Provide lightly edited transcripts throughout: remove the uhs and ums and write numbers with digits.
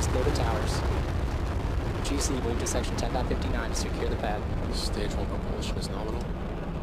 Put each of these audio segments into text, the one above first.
clear the towers. GC, move to section 10.59 to secure the pad. Stage 1 propulsion is nominal.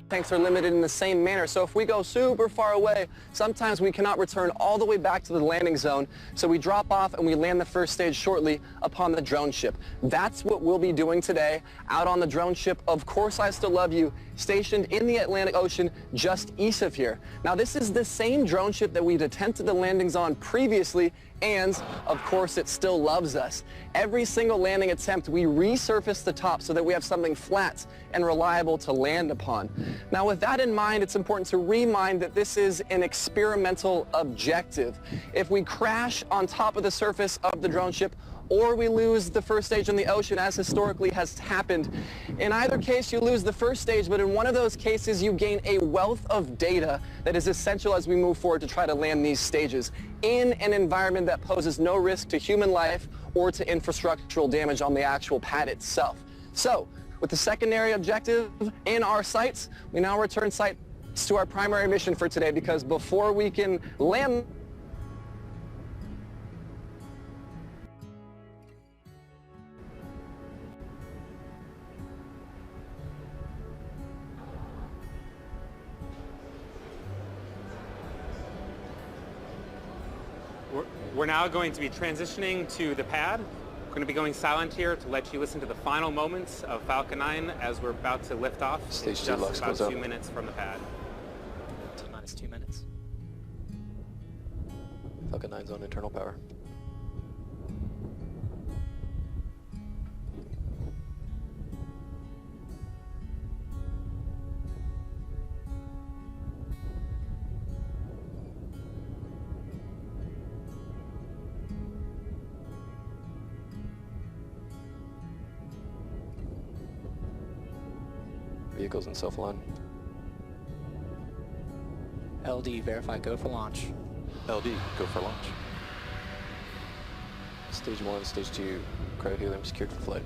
Tanks are limited in the same manner, so if we go super far away, sometimes we cannot return all the way back to the landing zone, so we drop off and we land the first stage shortly upon the drone ship. That's what we'll be doing today, out on the drone ship, Of Course I Still Love You, stationed in the Atlantic Ocean just east of here. Now this is the same drone ship that we'd attempted the landings on previously, and of course it still loves us. Every single landing attempt, we resurface the top so that we have something flat and reliable to land upon. Now with that in mind, it's important to remind that this is an experimental objective. If we crash on top of the surface of the drone ship, or we lose the first stage in the ocean, as historically has happened. In either case, you lose the first stage, but in one of those cases, you gain a wealth of data that is essential as we move forward to try to land these stages in an environment that poses no risk to human life or to infrastructural damage on the actual pad itself. So, with the secondary objective in our sights, we now return sights to our primary mission for today, because before we can land We're now going to be transitioning to the pad. We're going to be going silent here to let you listen to the final moments of Falcon 9 as we're about to lift off. Stage 2 just lux about goes up. 2 minutes from the pad. T-minus 2 minutes. Falcon 9's on internal power. Vehicles in self-align. LD, verify go for launch. LD, go for launch. Stage 1, Stage 2, cryohelium secured for flight.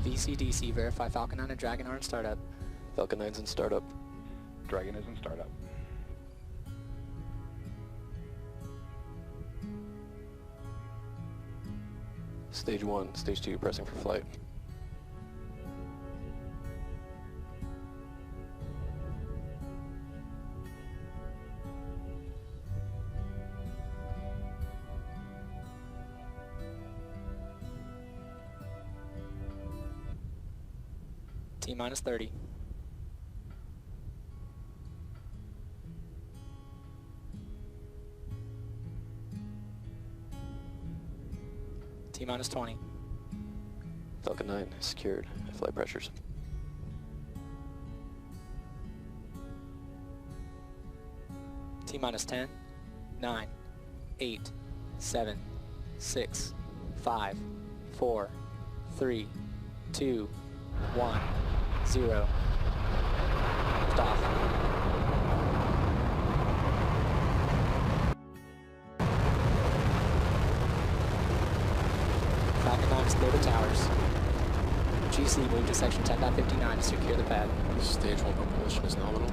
VCDC, verify Falcon 9 and Dragon are in startup. Falcon 9's in startup. Dragon is in startup. Stage 1, Stage 2, pressing for flight. T-minus 30. T-minus 20. Falcon 9 secured at flight pressures. T-minus 10, 9, 8, 7, 6, 5, 4, 3, 2, 1, 0. Lift off. Falcon 9 is clear the towers. GC, move to section 10.59 to secure the pad. Stage 1 propulsion is nominal.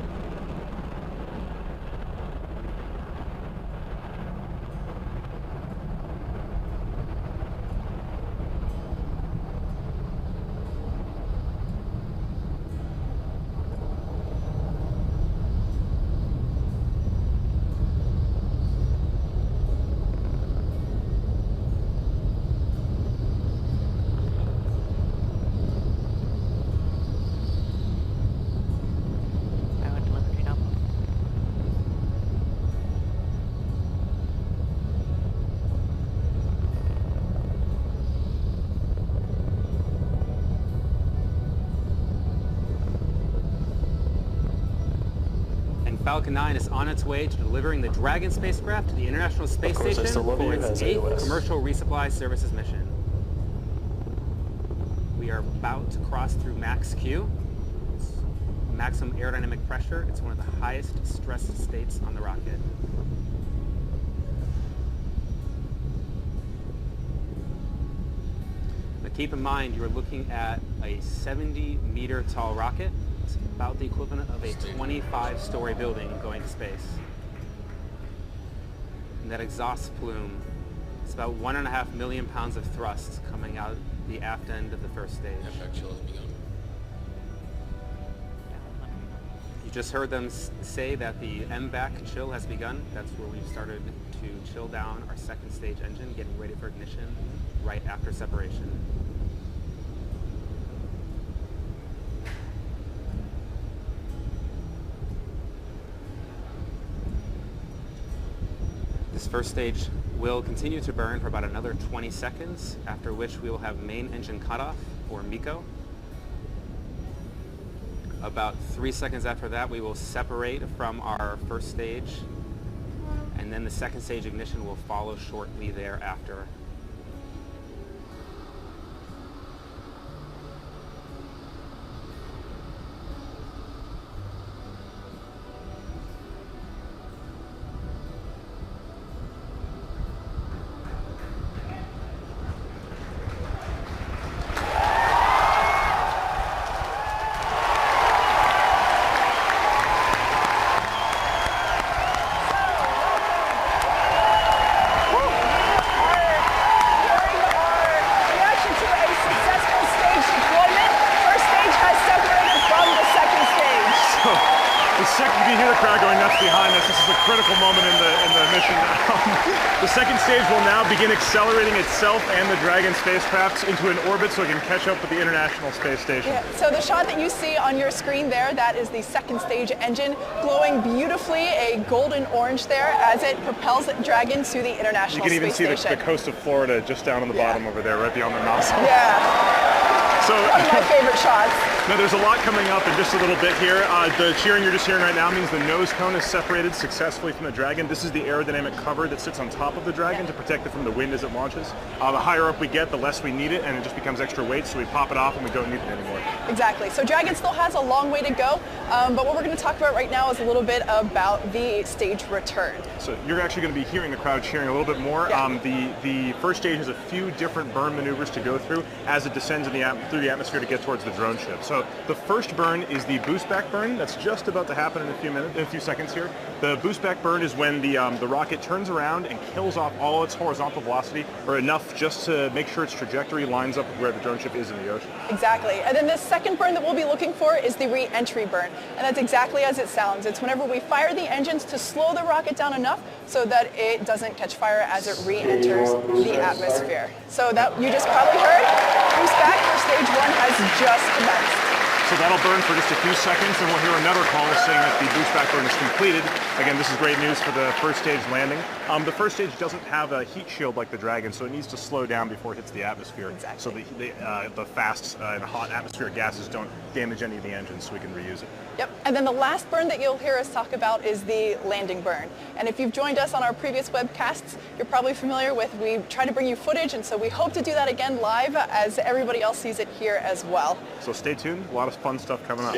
Falcon 9 is on its way to delivering the Dragon spacecraft to the International Space Station for its 8th commercial resupply services mission. We are about to cross through max Q. It's maximum aerodynamic pressure. It's one of the highest stress states on the rocket. Keep in mind, you're looking at a 70-meter tall rocket. It's about the equivalent of a 25-story building going to space. And that exhaust plume, it's about 1.5 million pounds of thrust coming out the aft end of the first stage. You just heard them say that the MVAC chill has begun. That's where we've started to chill down our second stage engine, getting ready for ignition right after separation. This first stage will continue to burn for about another 20 seconds, after which we will have main engine cutoff, or MECO. About 3 seconds after that, we will separate from our first stage, and then the second stage ignition will follow shortly thereafter. You can hear the crowd going nuts behind us. This is a critical moment in the mission. The second stage will now begin accelerating itself and the Dragon spacecraft into an orbit so it can catch up with the International Space Station. Yeah, so the shot that you see on your screen there, that is the second stage engine glowing beautifully, a golden orange there as it propels Dragon to the International Space Station. You can even see the coast of Florida just down on the bottom over there, right beyond the nozzle. Yeah. So, one of my favorite shots. Now there's a lot coming up in just a little bit here. The cheering you're just hearing right now means the nose cone is separated successfully from the Dragon. This is the aerodynamic cover that sits on top of the Dragon to protect it from the wind as it launches. The higher up we get, the less we need it, and it just becomes extra weight, so we pop it off and we don't need it anymore. Exactly. So Dragon still has a long way to go, but what we're going to talk about right now is a little bit about the stage return. So you're actually going to be hearing the crowd cheering a little bit more. Yeah. The first stage has a few different burn maneuvers to go through as it descends through the atmosphere to get towards the drone ship. So the first burn is the boost back burn. That's just about to happen in a few seconds here. The boost back burn is when the rocket turns around and kills off all its horizontal velocity, or enough just to make sure its trajectory lines up with where the drone ship is in the ocean. Exactly. And then the second burn that we'll be looking for is the re-entry burn. And that's exactly as it sounds. It's whenever we fire the engines to slow the rocket down enough so that it doesn't catch fire as it re-enters the atmosphere. So that you just probably heard, boost back for stage one has just commenced. So that'll burn for just a few seconds, and we'll hear another call saying that the boost back burn is completed. Again, this is great news for the first stage landing. The first stage doesn't have a heat shield like the Dragon, so it needs to slow down before it hits the atmosphere. Exactly. So the fast and hot atmospheric gases don't damage any of the engines, so we can reuse it. Yep. And then the last burn that you'll hear us talk about is the landing burn. And if you've joined us on our previous webcasts, you're probably familiar with, we try to bring you footage, and so we hope to do that again live as everybody else sees it here as well. So stay tuned, a lot of fun stuff coming up.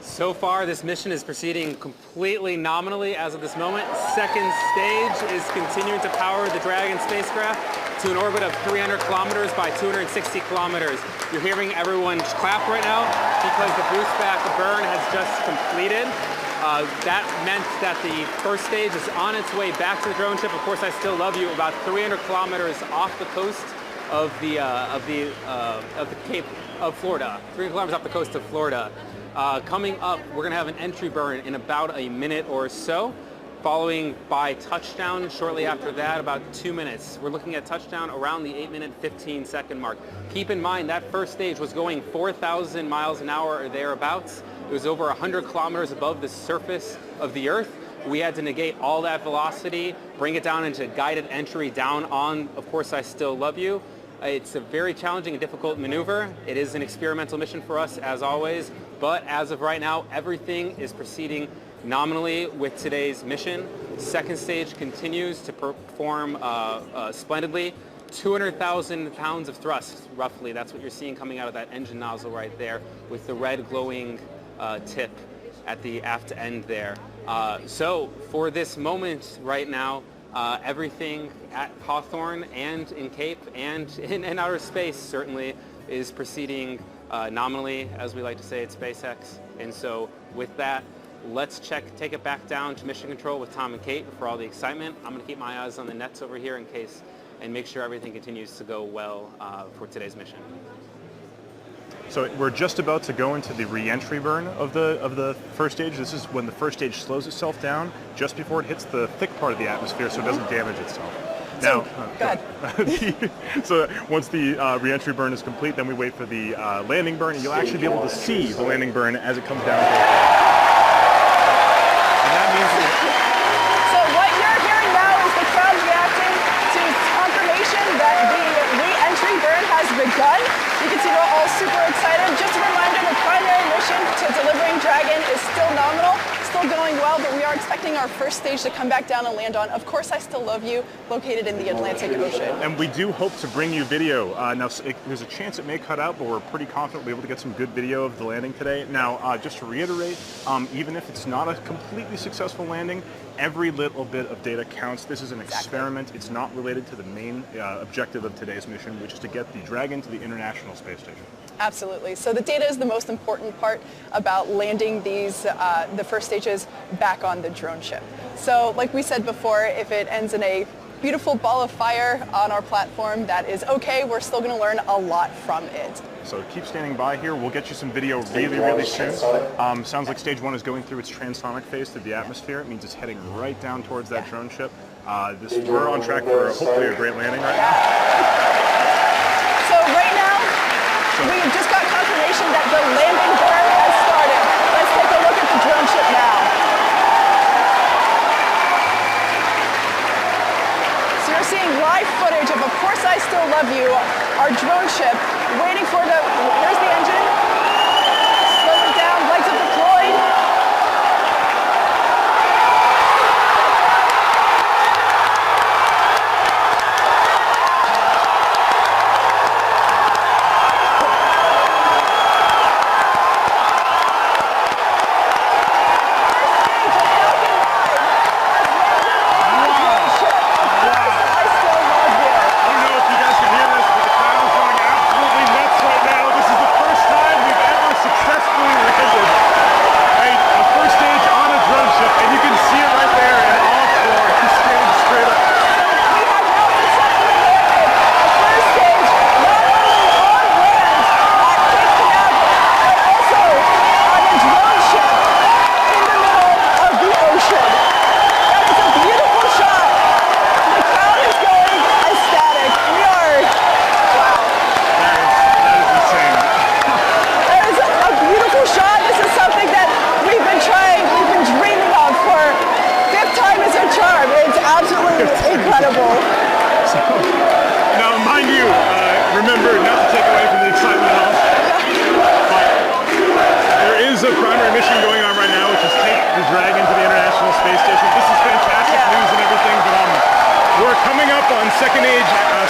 So far, this mission is proceeding completely nominally as of this moment. Second stage is continuing to power the Dragon spacecraft to an orbit of 300 kilometers by 260 kilometers. You're hearing everyone clap right now because the boost back burn has just completed. That meant that the first stage is on its way back to the drone ship. Of course, I Still Love You, about 300 kilometers off the coast of the Cape of Florida. 300 kilometers off the coast of Florida. Coming up, we're going to have an entry burn in about a minute or so, following by touchdown shortly after that, about 2 minutes. We're looking at touchdown around the 8-minute, 15-second mark. Keep in mind that first stage was going 4,000 miles an hour or thereabouts. It was over 100 kilometers above the surface of the Earth. We had to negate all that velocity, bring it down into guided entry down on, of course, I Still Love You. It's a very challenging and difficult maneuver. It is an experimental mission for us, as always, but as of right now, everything is proceeding nominally with today's mission. Second stage continues to perform splendidly. 200,000 pounds of thrust, roughly. That's what you're seeing coming out of that engine nozzle right there with the red glowing tip at the aft end there. So for this moment right now, Everything at Hawthorne and in Cape and in outer space certainly is proceeding nominally, as we like to say at SpaceX. And so with that, let's take it back down to Mission Control with Tom and Kate for all the excitement. I'm going to keep my eyes on the nets over here in case, and make sure everything continues to go well for today's mission. So we're just about to go into the re-entry burn of the first stage. This is when the first stage slows itself down just before it hits the thick part of the atmosphere, so it doesn't damage itself. Now, go ahead. So once the re-entry burn is complete, then we wait for the landing burn, and you'll actually be able to see the landing burn as it comes down. And that means So what you're hearing now is the crowd reacting to confirmation that the re-entry burn has begun. You can see we're all super excited. Just a reminder, the primary mission to delivering Dragon is still nominal, still going well, but we are expecting our first stage to come back down and land on Of Course I Still Love You, located in the Atlantic Ocean. And we do hope to bring you video. Now, there's a chance it may cut out, but we're pretty confident we'll be able to get some good video of the landing today. Now, just to reiterate, even if it's not a completely successful landing, every little bit of data counts. This is an experiment. It's not related to the main objective of today's mission, which is to get the Dragon to the International Space Station. Absolutely. So the data is the most important part about landing these, the first stages back on the drone ship. So like we said before, if it ends in a beautiful ball of fire on our platform, that is okay. We're still going to learn a lot from it. So keep standing by here. We'll get you some video really soon. Sounds like stage 1 is going through its transonic phase through the atmosphere. It means it's heading right down towards that drone ship. We're on track for hopefully a great landing right now. So right now, we've just got confirmation that the landing burn has started. Let's take a look at the drone ship now. So you're seeing live footage of Course I Still Love You, our drone ship, waiting for here's the engine. Slow it down, lights are deployed.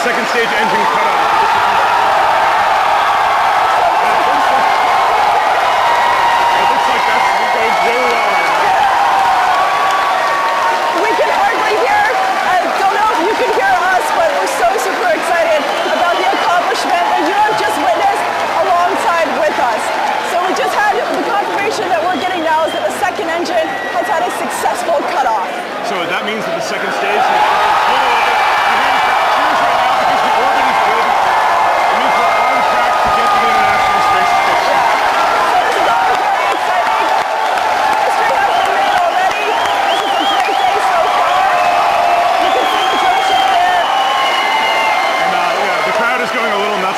Second stage engine cutoff. It looks like that's going really well right now. We can hardly hear, I don't know if you can hear us, but we're so super excited about the accomplishment that you have just witnessed alongside with us. So we just had the confirmation that we're getting now is that the second engine has had a successful cutoff. So that means that the second stage has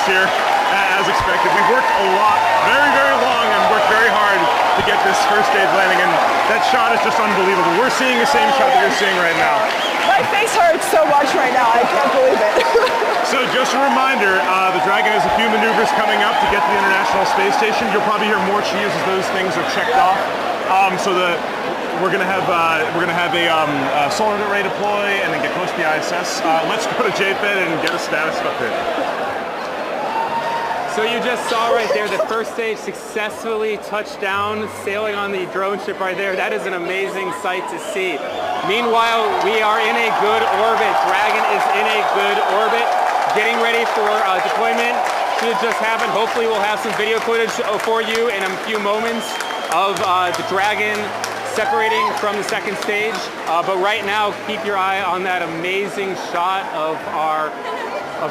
here, as expected. We've worked a lot, very long, and worked very hard to get this first stage landing, and that shot is just unbelievable. We're seeing the same shot that you're seeing right now. My face hurts so much right now, I can't believe it. So just a reminder, the Dragon has a few maneuvers coming up to get to the International Space Station. You'll probably hear more cheers as those things are checked off. We're gonna have a solar array deploy and then get close to the ISS. Let's go to JPED and get a status update. So you just saw right there the first stage successfully touched down, sailing on the drone ship right there. That is an amazing sight to see. Meanwhile, we are in a good orbit. Dragon is in a good orbit, getting ready for deployment. Should just happen. Hopefully we'll have some video footage for you in a few moments of the Dragon separating from the second stage. But right now, keep your eye on that amazing shot of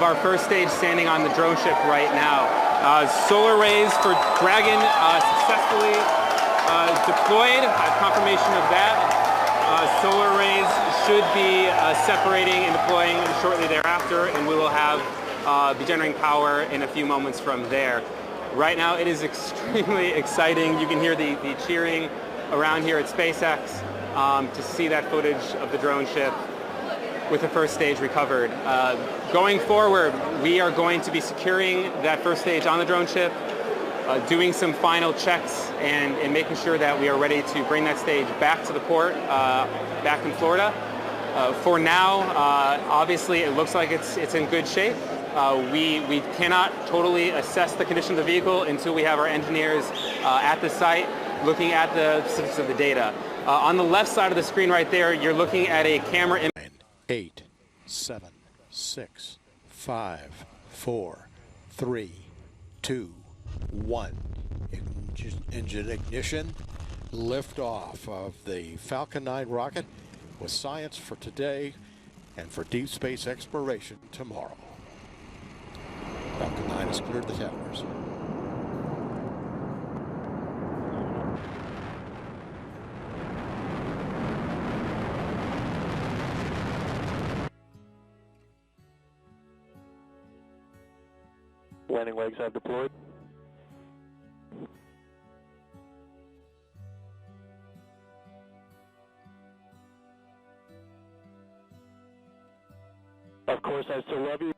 our first stage standing on the drone ship right now. Solar rays for Dragon successfully deployed. I have confirmation of that. Solar rays should be separating and deploying shortly thereafter, and we will be generating power in a few moments from there. Right now it is extremely exciting. You can hear the cheering around here at SpaceX to see that footage of the drone ship with the first stage recovered. Going forward, we are going to be securing that first stage on the drone ship, doing some final checks and making sure that we are ready to bring that stage back to the port, back in Florida. For now, obviously it looks like it's in good shape. We cannot totally assess the condition of the vehicle until we have our engineers at the site looking at the specifics of the data. On the left side of the screen right there, you're looking at a camera image. 8, 7, 6, 5, 4, 3, 2, 1. Engine ignition, liftoff of the Falcon 9 rocket with science for today and for deep space exploration tomorrow. Falcon 9 has cleared the towers. Landing legs have deployed. Of course, I still love you.